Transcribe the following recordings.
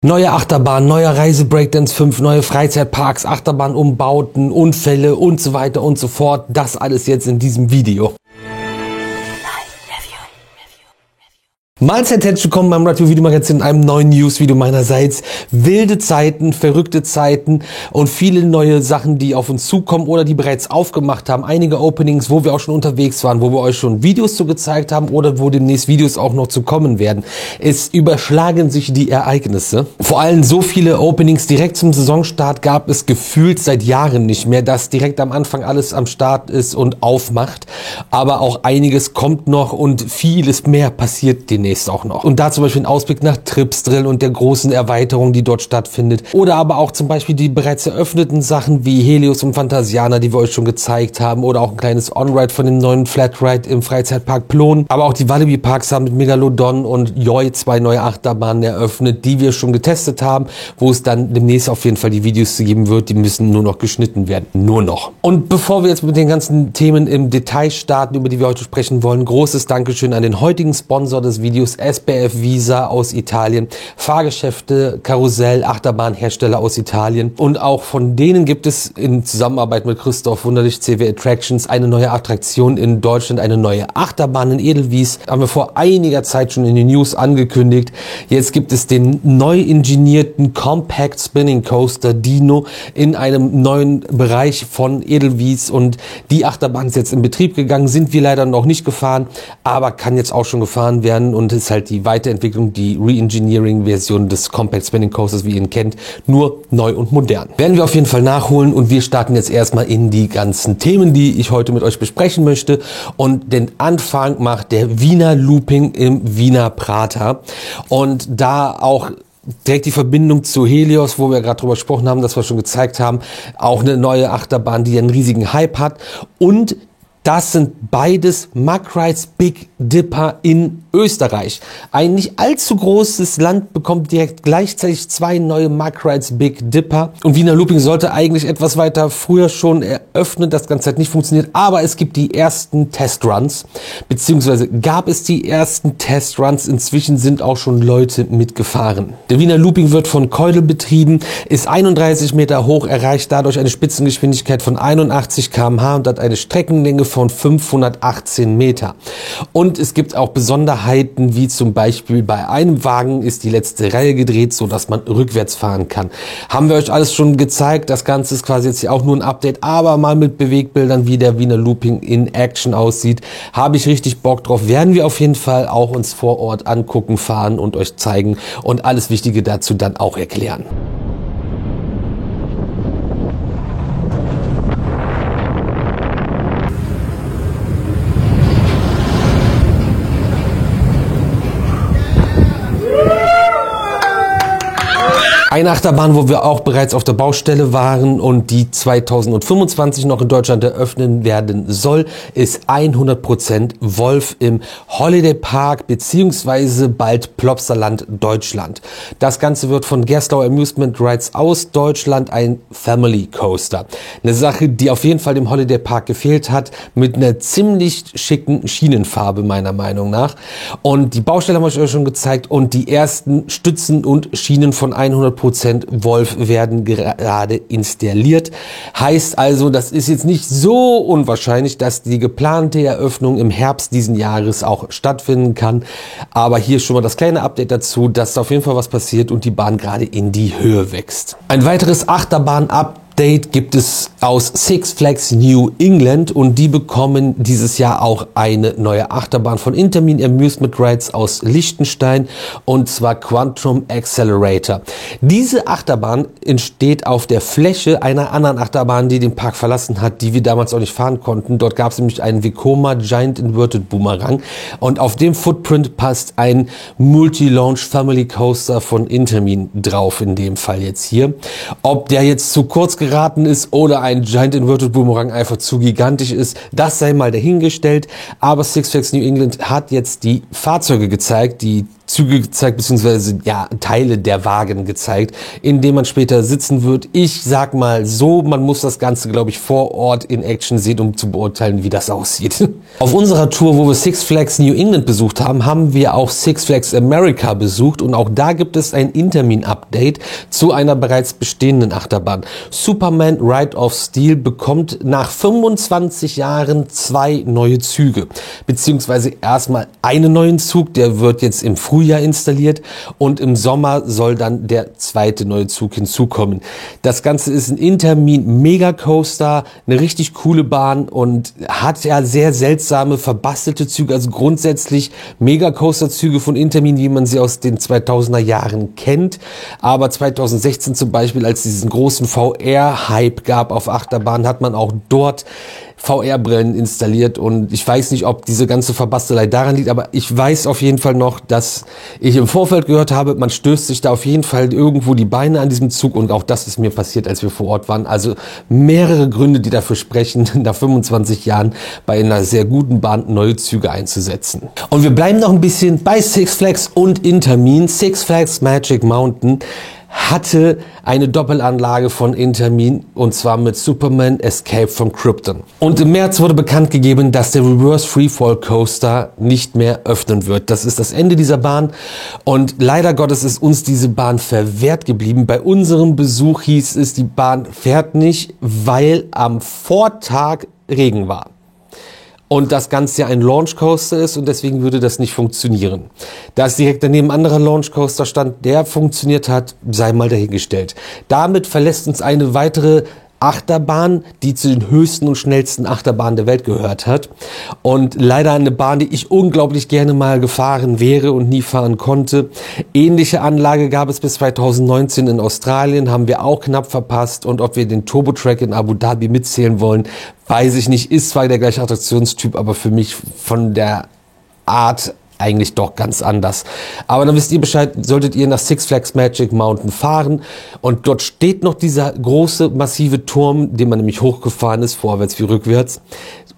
Neue Achterbahn, neuer Reise-Breakdance 5, neue Freizeitparks, Achterbahnumbauten, Unfälle und so weiter und so fort. Das alles jetzt in diesem Video. Mahlzeit, herzlich willkommen beim Radio Video Magazin in einem neuen News-Video meinerseits. Wilde Zeiten, verrückte Zeiten und viele neue Sachen, die auf uns zukommen oder die bereits aufgemacht haben. Einige Openings, wo wir auch schon unterwegs waren, wo wir euch schon Videos zu gezeigt haben oder wo demnächst Videos auch noch zu kommen werden. Es überschlagen sich die Ereignisse. Vor allem so viele Openings direkt zum Saisonstart gab es gefühlt seit Jahren nicht mehr, dass direkt am Anfang alles am Start ist und aufmacht. Aber auch einiges kommt noch und vieles mehr passiert demnächst auch noch. Und da zum Beispiel ein Ausblick nach Tripsdrill und der großen Erweiterung, die dort stattfindet. Oder aber auch zum Beispiel die bereits eröffneten Sachen wie Helios und Phantasiana, die wir euch schon gezeigt haben. Oder auch ein kleines On-Ride von dem neuen Flatride im Freizeitpark Plon. Aber auch die Walibi Parks haben mit Megalodon und Joy 2 neue Achterbahnen eröffnet, die wir schon getestet haben, wo es dann demnächst auf jeden Fall die Videos zu geben wird. Die müssen nur noch geschnitten werden. Nur noch. Und bevor wir jetzt mit den ganzen Themen im Detail starten, über die wir heute sprechen wollen, großes Dankeschön an den heutigen Sponsor des Videos, SBF Visa aus Italien, Fahrgeschäfte, Karussell, Achterbahnhersteller aus Italien. Und auch von denen gibt es in Zusammenarbeit mit Christoph Wunderlich, CW Attractions, eine neue Attraktion in Deutschland, eine neue Achterbahn in Edelwies. Haben wir vor einiger Zeit schon in den News angekündigt. Jetzt gibt es den neu ingenierten Compact Spinning Coaster Dino in einem neuen Bereich von Edelwies. Und die Achterbahn ist jetzt in Betrieb gegangen, sind wir leider noch nicht gefahren, aber kann jetzt auch schon gefahren werden und ist halt die Weiterentwicklung, die Re-Engineering-Version des Compact Spinning Coasters, wie ihr ihn kennt, nur neu und modern. Werden wir auf jeden Fall nachholen und wir starten jetzt erstmal in die ganzen Themen, die ich heute mit euch besprechen möchte. Und den Anfang macht der Wiener Looping im Wiener Prater. Und da auch direkt die Verbindung zu Helios, wo wir gerade drüber gesprochen haben, dass wir schon gezeigt haben, auch eine neue Achterbahn, die einen riesigen Hype hat. Und das sind beides Mack Rides Big Dipper in Österreich. Ein nicht allzu großes Land bekommt direkt gleichzeitig zwei neue Mack Rides Big Dipper. Und Wiener Looping sollte eigentlich etwas weiter früher schon eröffnen. Das Ganze hat nicht funktioniert, aber es gibt die ersten Testruns, beziehungsweise gab es die ersten Testruns. Inzwischen sind auch schon Leute mitgefahren. Der Wiener Looping wird von Keudel betrieben, ist 31 Meter hoch, erreicht dadurch eine Spitzengeschwindigkeit von 81 km/h und hat eine Streckenlänge von 518 Meter. Und es gibt auch Besonderheiten, wie zum Beispiel bei einem Wagen ist die letzte Reihe gedreht, so dass man rückwärts fahren kann. Haben wir euch alles schon gezeigt. Das Ganze ist quasi jetzt hier auch nur ein Update, aber mal mit Bewegbildern, wie der Wiener Looping in Action aussieht. Habe ich richtig Bock drauf. Werden wir auf jeden Fall auch uns vor Ort angucken, fahren und euch zeigen und alles Wichtige dazu dann auch erklären. Eine Achterbahn, wo wir auch bereits auf der Baustelle waren und die 2025 noch in Deutschland eröffnen werden soll, ist 100% Wolf im Holiday Park beziehungsweise bald Plopsaland Deutschland. Das Ganze wird von Gerstlauer Amusement Rides aus Deutschland ein Family Coaster. Eine Sache, die auf jeden Fall dem Holiday Park gefehlt hat, mit einer ziemlich schicken Schienenfarbe meiner Meinung nach. Und die Baustelle haben wir euch schon gezeigt und die ersten Stützen und Schienen von 100% Wolf werden gerade installiert. Heißt also, das ist jetzt nicht so unwahrscheinlich, dass die geplante Eröffnung im Herbst diesen Jahres auch stattfinden kann. Aber hier schon mal das kleine Update dazu, dass auf jeden Fall was passiert und die Bahn gerade in die Höhe wächst. Ein weiteres Achterbahn-Update gibt es aus Six Flags New England und die bekommen dieses Jahr auch eine neue Achterbahn von Intermin Amusement Rides aus Liechtenstein und zwar Quantum Accelerator. Diese Achterbahn entsteht auf der Fläche einer anderen Achterbahn, die den Park verlassen hat, die wir damals auch nicht fahren konnten. Dort gab es nämlich einen Vekoma Giant Inverted Boomerang und auf dem Footprint passt ein Multi-Launch Family Coaster von Intermin drauf, in dem Fall jetzt hier. Ob der jetzt zu kurz geraten ist oder ein Giant Inverted Boomerang einfach zu gigantisch ist, das sei mal dahingestellt. Aber Six Flags New England hat jetzt die Fahrzeuge gezeigt, die Züge gezeigt, beziehungsweise ja Teile der Wagen gezeigt, in dem man später sitzen wird. Ich sag mal so, man muss das Ganze, glaube ich, vor Ort in Action sehen, um zu beurteilen, wie das aussieht. Auf unserer Tour, wo wir Six Flags New England besucht haben, haben wir auch Six Flags America besucht und auch da gibt es ein Intermin-Update zu einer bereits bestehenden Achterbahn. Superman Ride of Steel bekommt nach 25 Jahren 2 neue Züge, beziehungsweise erstmal einen neuen Zug, der wird jetzt im Frühjahr installiert und im Sommer soll dann der zweite neue Zug hinzukommen. Das Ganze ist ein Intermin Megacoaster, eine richtig coole Bahn und hat ja sehr seltsame verbastelte Züge, also grundsätzlich Megacoaster-Züge von Intermin, wie man sie aus den 2000er Jahren kennt, aber 2016 zum Beispiel, als es diesen großen VR-Hype gab auf Achterbahn, hat man auch dort VR-Brillen installiert und ich weiß nicht, ob diese ganze Verbastelei daran liegt, aber ich weiß auf jeden Fall noch, dass ich im Vorfeld gehört habe, man stößt sich da auf jeden Fall irgendwo die Beine an diesem Zug und auch das ist mir passiert, als wir vor Ort waren. Also mehrere Gründe, die dafür sprechen, nach 25 Jahren bei einer sehr guten Bahn neue Züge einzusetzen. Und wir bleiben noch ein bisschen bei Six Flags und Intermin. Six Flags Magic Mountain hatte eine Doppelanlage von Intermin und zwar mit Superman Escape from Krypton. Und im März wurde bekannt gegeben, dass der Reverse Freefall Coaster nicht mehr öffnen wird. Das ist das Ende dieser Bahn und leider Gottes ist uns diese Bahn verwehrt geblieben. Bei unserem Besuch hieß es, die Bahn fährt nicht, weil am Vortag Regen war. Und das Ganze ja ein Launch Coaster ist und deswegen würde das nicht funktionieren. Da es direkt daneben ein anderer Launch Coaster stand, der funktioniert hat, sei mal dahingestellt. Damit verlässt uns eine weitere Achterbahn, die zu den höchsten und schnellsten Achterbahnen der Welt gehört hat. Und leider eine Bahn, die ich unglaublich gerne mal gefahren wäre und nie fahren konnte. Ähnliche Anlage gab es bis 2019 in Australien, haben wir auch knapp verpasst. Und ob wir den Turbo Track in Abu Dhabi mitzählen wollen, weiß ich nicht. Ist zwar der gleiche Attraktionstyp, aber für mich von der Art eigentlich doch ganz anders. Aber dann wisst ihr Bescheid, solltet ihr nach Six Flags Magic Mountain fahren und dort steht noch dieser große, massive Turm, den man nämlich hochgefahren ist, vorwärts wie rückwärts.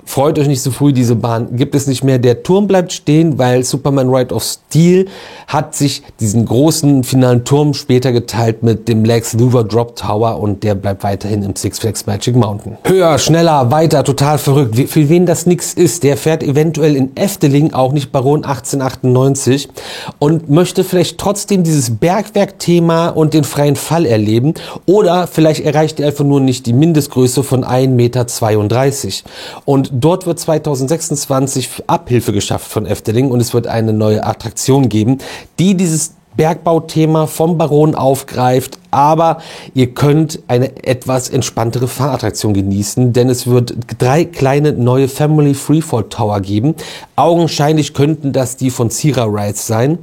Freut euch nicht so früh, diese Bahn gibt es nicht mehr. Der Turm bleibt stehen, weil Superman Ride of Steel hat sich diesen großen finalen Turm später geteilt mit dem Lex Luthor Drop Tower und der bleibt weiterhin im Six Flags Magic Mountain. Höher, schneller, weiter, total verrückt. Für wen das nix ist, der fährt eventuell in Efteling auch nicht Baron 1898 und möchte vielleicht trotzdem dieses Bergwerk-Thema und den freien Fall erleben oder vielleicht erreicht er einfach nur nicht die Mindestgröße von 1,32 Meter. Und dort wird 2026 Abhilfe geschafft von Efteling und es wird eine neue Attraktion geben, die dieses Bergbauthema vom Baron aufgreift, aber ihr könnt eine etwas entspanntere Fahrattraktion genießen, denn es wird 3 kleine neue Family Freefall Tower geben. Augenscheinlich könnten das die von Cira Rides sein.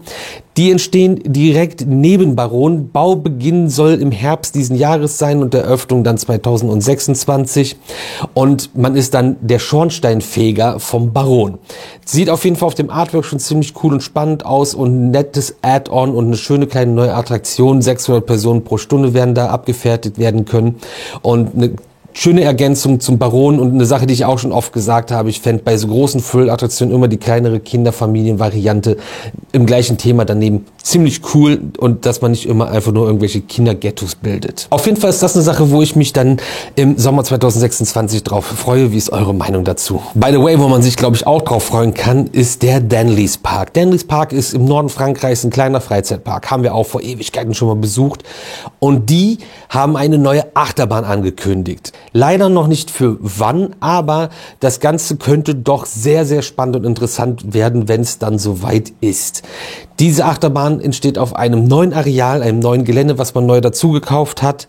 Die entstehen direkt neben Baron. Baubeginn soll im Herbst diesen Jahres sein und Eröffnung dann 2026. Und man ist dann der Schornsteinfeger vom Baron. Sieht auf jeden Fall auf dem Artwork schon ziemlich cool und spannend aus und ein nettes Add-on und eine schöne kleine neue Attraktion. 600 Personen pro Stunde werden da abgefertigt werden können und eine schöne Ergänzung zum Baron und eine Sache, die ich auch schon oft gesagt habe, ich fände bei so großen Thrill-Attraktionen immer die kleinere Kinderfamilien-Variante im gleichen Thema daneben ziemlich cool und dass man nicht immer einfach nur irgendwelche Kinderghettos bildet. Auf jeden Fall ist das eine Sache, wo ich mich dann im Sommer 2026 drauf freue. Wie ist eure Meinung dazu? By the way, wo man sich, glaube ich, auch drauf freuen kann, ist der Danley's Park. Danley's Park ist im Norden Frankreichs ein kleiner Freizeitpark. Haben wir auch vor Ewigkeiten schon mal besucht. Und die haben eine neue Achterbahn angekündigt. Leider noch nicht für wann, aber das Ganze könnte doch sehr, sehr spannend und interessant werden, wenn es dann soweit ist. Diese Achterbahn entsteht auf einem neuen Areal, einem neuen Gelände, was man neu dazu gekauft hat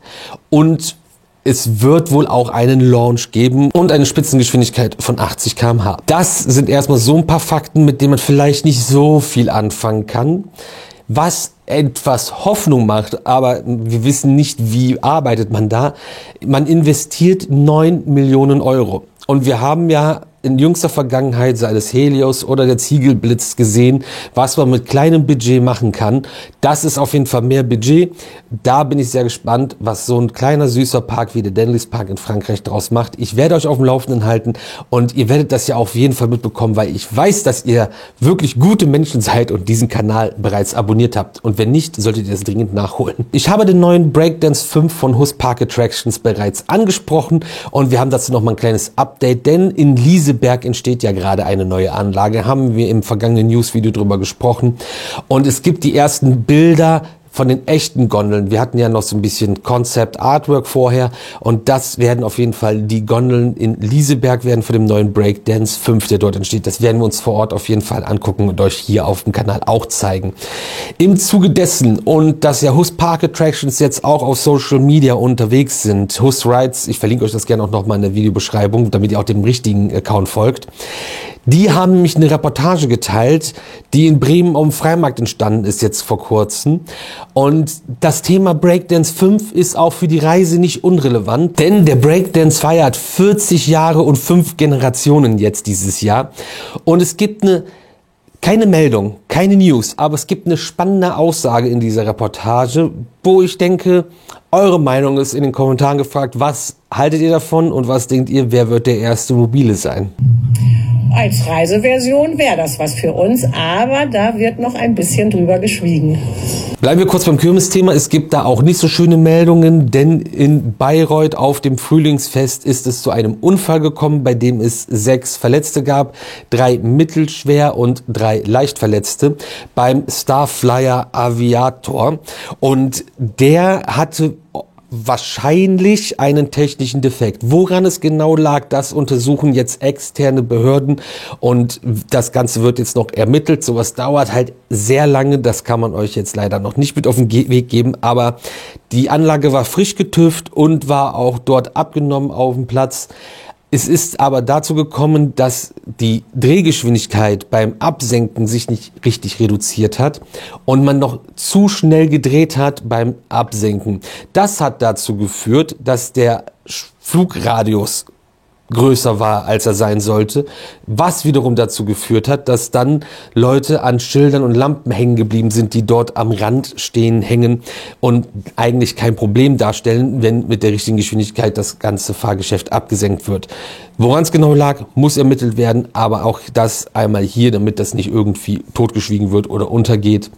und es wird wohl auch einen Launch geben und eine Spitzengeschwindigkeit von 80 km/h. Das sind erstmal so ein paar Fakten, mit denen man vielleicht nicht so viel anfangen kann. Was etwas Hoffnung macht, aber wir wissen nicht, wie arbeitet man da. Man investiert 9 Millionen Euro. Und wir haben ja in jüngster Vergangenheit, sei es Helios oder der Ziegelblitz, gesehen, was man mit kleinem Budget machen kann. Das ist auf jeden Fall mehr Budget. Da bin ich sehr gespannt, was so ein kleiner süßer Park wie der Denlis Park in Frankreich draus macht. Ich werde euch auf dem Laufenden halten und ihr werdet das ja auf jeden Fall mitbekommen, weil ich weiß, dass ihr wirklich gute Menschen seid und diesen Kanal bereits abonniert habt. Und wenn nicht, solltet ihr es dringend nachholen. Ich habe den neuen Breakdance 5 von Hus Park Attractions bereits angesprochen und wir haben dazu noch mal ein kleines Update, denn in Liseberg entsteht ja gerade eine neue Anlage. Haben wir im vergangenen News-Video drüber gesprochen und es gibt die ersten Bilder von den echten Gondeln. Wir hatten ja noch so ein bisschen Concept Artwork vorher und das werden auf jeden Fall die Gondeln in Liseberg werden von dem neuen Breakdance 5, der dort entsteht. Das werden wir uns vor Ort auf jeden Fall angucken und euch hier auf dem Kanal auch zeigen. Im Zuge dessen und dass ja Hus Park Attractions jetzt auch auf Social Media unterwegs sind, Hus Rides, ich verlinke euch das gerne auch nochmal in der Videobeschreibung, damit ihr auch dem richtigen Account folgt. Die haben nämlich eine Reportage geteilt, die in Bremen auf dem Freimarkt entstanden ist jetzt vor kurzem. Und das Thema Breakdance 5 ist auch für die Reise nicht unrelevant, denn der Breakdance feiert 40 Jahre und 5 Generationen jetzt dieses Jahr. Und es gibt keine Meldung, keine News, aber es gibt eine spannende Aussage in dieser Reportage, wo ich denke, eure Meinung ist in den Kommentaren gefragt. Was haltet ihr davon und was denkt ihr, wer wird der erste Mobile sein? Als Reiseversion wäre das was für uns, aber da wird noch ein bisschen drüber geschwiegen. Bleiben wir kurz beim Kirmes-Thema. Es gibt da auch nicht so schöne Meldungen, denn in Bayreuth auf dem Frühlingsfest ist es zu einem Unfall gekommen, bei dem es 6 Verletzte gab, 3 mittelschwer und 3 leicht Verletzte beim Starflyer Aviator. Und der hatte wahrscheinlich einen technischen Defekt. Woran es genau lag, das untersuchen jetzt externe Behörden und das Ganze wird jetzt noch ermittelt. Sowas dauert halt sehr lange, das kann man euch jetzt leider noch nicht mit auf den Weg geben, aber die Anlage war frisch getüft und war auch dort abgenommen auf dem Platz. Es ist aber dazu gekommen, dass die Drehgeschwindigkeit beim Absenken sich nicht richtig reduziert hat und man noch zu schnell gedreht hat beim Absenken. Das hat dazu geführt, dass der Flugradius größer war, als er sein sollte, was wiederum dazu geführt hat, dass dann Leute an Schildern und Lampen hängen geblieben sind, die dort am Rand stehen, hängen und eigentlich kein Problem darstellen, wenn mit der richtigen Geschwindigkeit das ganze Fahrgeschäft abgesenkt wird. Woran es genau lag, muss ermittelt werden, aber auch das einmal hier, damit das nicht irgendwie totgeschwiegen wird oder untergeht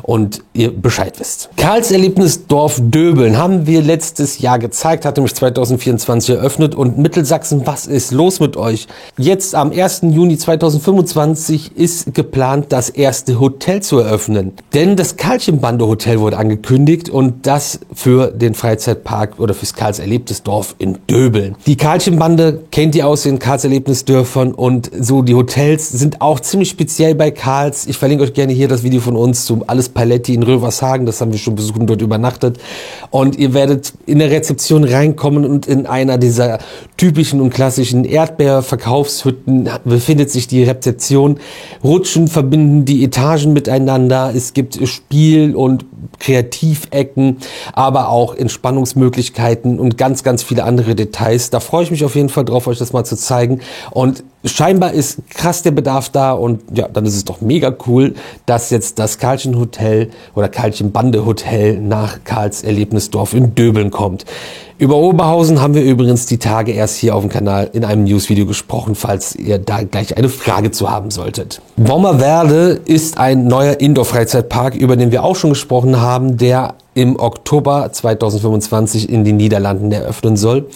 und ihr Bescheid wisst. Karls Erlebnisdorf Döbeln haben wir letztes Jahr gezeigt, hat nämlich 2024 eröffnet und Mittelsachsen, was ist los mit euch? Jetzt am 1. Juni 2025 ist geplant, das erste Hotel zu eröffnen, denn das Karlchenbande Hotel wurde angekündigt und das für den Freizeitpark oder fürs Karls Erlebnisdorf in Döbeln. Die Karlchenbande kennt ihr aus den Karls Erlebnisdörfern und so die Hotels sind auch ziemlich speziell bei Karls. Ich verlinke euch gerne hier das Video von uns zum Alles Paletti in Rövershagen, das haben wir schon besucht und dort übernachtet und ihr werdet in der Rezeption reinkommen und in einer dieser typischen und klassischen Erdbeerverkaufshütten befindet sich die Rezeption. Rutschen verbinden die Etagen miteinander, es gibt Spiel- und Kreativecken, aber auch Entspannungsmöglichkeiten und ganz, ganz viele andere Details. Da freue ich mich auf jeden Fall drauf, euch das mal zu zeigen. Und scheinbar ist krass der Bedarf da und ja, dann ist es doch mega cool, dass jetzt das Karlchen Hotel oder Karlchenbande Hotel nach Karls Erlebnisdorf in Döbeln kommt. Über Oberhausen haben wir übrigens die Tage erst hier auf dem Kanal in einem Newsvideo gesprochen, falls ihr da gleich eine Frage zu haben solltet. Wormerwerde ist ein neuer Indoor-Freizeitpark, über den wir auch schon gesprochen haben, der im Oktober 2025 in den Niederlanden eröffnen soll.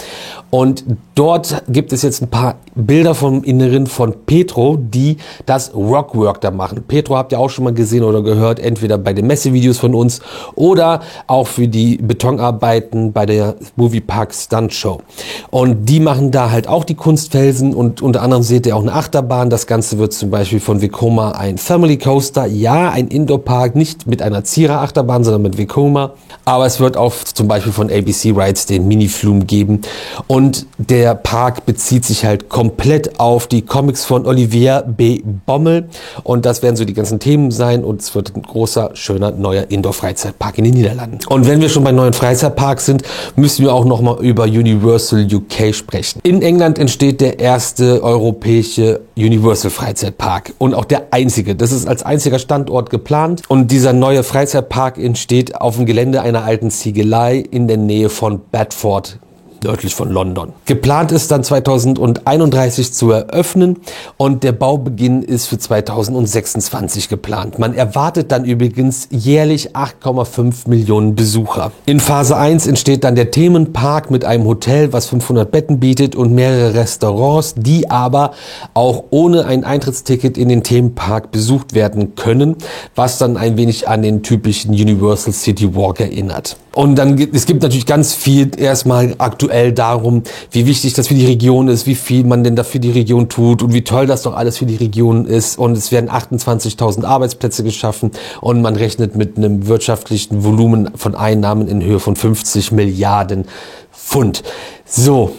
Und dort gibt es jetzt ein paar Bilder vom Inneren von Petro, die das Rockwork da machen. Petro habt ihr auch schon mal gesehen oder gehört, entweder bei den Messevideos von uns oder auch für die Betonarbeiten bei der Moviepark Stunt Show. Und die machen da halt auch die Kunstfelsen und unter anderem seht ihr auch eine Achterbahn. Das Ganze wird zum Beispiel von Vekoma ein Family Coaster. Ja, ein Indoor-Park, nicht mit einer Zierer-Achterbahn, sondern mit Vekoma. Aber es wird auch zum Beispiel von ABC Rides den Mini-Flume geben. Und der Park bezieht sich halt komplett komplett auf die Comics von Olivier B. Bommel und das werden so die ganzen Themen sein und es wird ein großer, schöner, neuer Indoor-Freizeitpark in den Niederlanden. Und wenn wir schon bei neuen Freizeitparks sind, müssen wir auch nochmal über Universal UK sprechen. In England entsteht der erste europäische Universal Freizeitpark und auch der einzige. Das ist als einziger Standort geplant und dieser neue Freizeitpark entsteht auf dem Gelände einer alten Ziegelei in der Nähe von Bedford, nördlich von London. Geplant ist dann 2031 zu eröffnen und der Baubeginn ist für 2026 geplant. Man erwartet dann übrigens jährlich 8,5 Millionen Besucher. In Phase 1 entsteht dann der Themenpark mit einem Hotel, was 500 Betten bietet und mehrere Restaurants, die aber auch ohne ein Eintrittsticket in den Themenpark besucht werden können, was dann ein wenig an den typischen Universal City Walk erinnert. Und dann es gibt natürlich ganz viel erstmal aktuell darum, wie wichtig das für die Region ist, wie viel man denn da für die Region tut und wie toll das doch alles für die Region ist. Und es werden 28.000 Arbeitsplätze geschaffen und man rechnet mit einem wirtschaftlichen Volumen von Einnahmen in Höhe von 50 Milliarden Pfund. So.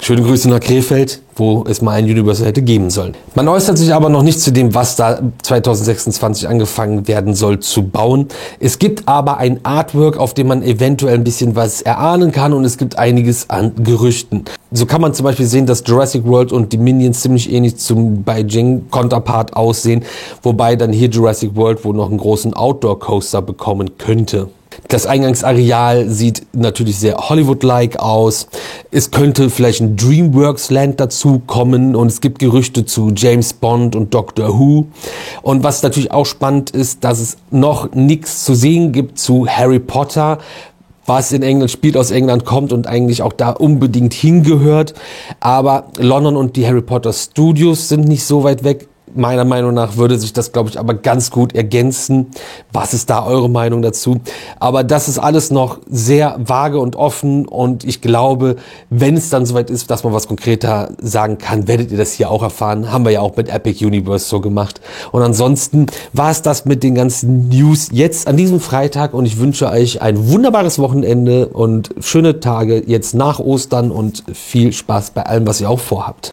Schöne Grüße nach Krefeld, wo es mal ein Universal hätte geben sollen. Man äußert sich aber noch nicht zu dem, was da 2026 angefangen werden soll zu bauen. Es gibt aber ein Artwork, auf dem man eventuell ein bisschen was erahnen kann und es gibt einiges an Gerüchten. So kann man zum Beispiel sehen, dass Jurassic World und die Minions ziemlich ähnlich zum Beijing-Counterpart aussehen, wobei dann hier Jurassic World wohl noch einen großen Outdoor-Coaster bekommen könnte. Das Eingangsareal sieht natürlich sehr Hollywood-like aus. Es könnte vielleicht ein DreamWorks-Land dazu kommen und es gibt Gerüchte zu James Bond und Doctor Who. Und was natürlich auch spannend ist, dass es noch nichts zu sehen gibt zu Harry Potter, was in England spielt, aus England kommt und eigentlich auch da unbedingt hingehört. Aber London und die Harry Potter Studios sind nicht so weit weg. Meiner Meinung nach würde sich das, glaube ich, aber ganz gut ergänzen. Was ist da eure Meinung dazu? Aber das ist alles noch sehr vage und offen und ich glaube, wenn es dann soweit ist, dass man was konkreter sagen kann, werdet ihr das hier auch erfahren. Haben wir ja auch mit Epic Universe so gemacht. Und ansonsten war es das mit den ganzen News jetzt an diesem Freitag und ich wünsche euch ein wunderbares Wochenende und schöne Tage jetzt nach Ostern und viel Spaß bei allem, was ihr auch vorhabt.